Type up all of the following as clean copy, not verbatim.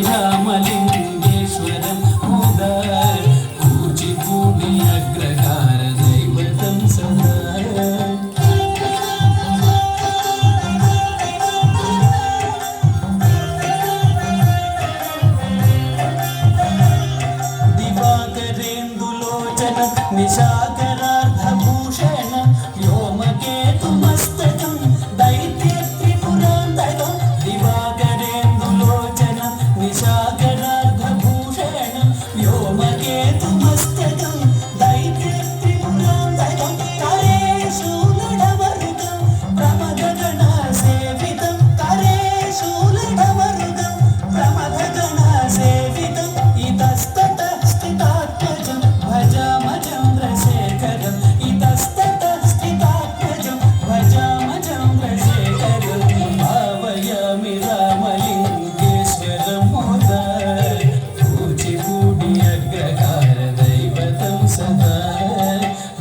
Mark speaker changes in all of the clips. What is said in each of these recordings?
Speaker 1: రామలింగేశ్వరం ఉదర్ కూచిపూడి అగ్రహార దైవతం సదా దివాకరేందులోచన నిశాకరార్ధభూషణ వ్యోమకేతుమస్తకం దైత్య త్రిపురాంతకం దివాకరేందులోచన నిశాకరార్ధభూషణ వ్యోమకేతుమస్తకం దైత్య త్రిపురాంతకం కరే శూలడమరుగం ప్రమదగణ సేవితం కరే శూలడమరుగం ప్రమదగణ సేవితం ఇతస్తత స్థితాత్మజం భజామ చంద్రశేఖరం ఇతస్తత స్థితాత్మజం భజామ చంద్రశేఖరం భావయామి రామలింగేశ్వరం ఉదర్ కూచిపూడి అగ్రహార దైవతం సదా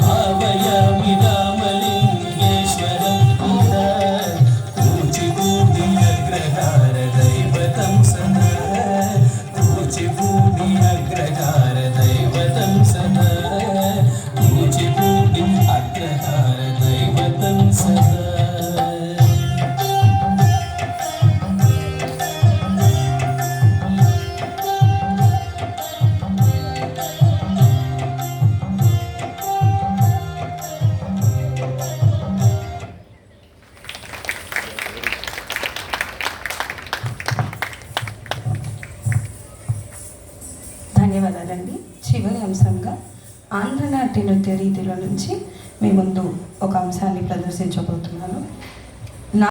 Speaker 1: భావయామి రామలింగేశ్వరం ఉదర్ కూచిపూడి అగ్రహార దైవతం సదా కూచిపూడి అగ్రహార దైవతం సదా కూచిపూడి అగ్రహార దైవతం సదా
Speaker 2: ధన్యవాదాలండి. చివరి అంశంగా ఆంధ్రనాట్య నృత్య రీతిలో నుంచి మీ ముందు ఒక అంశాన్ని ప్రదర్శించబోతున్నాను.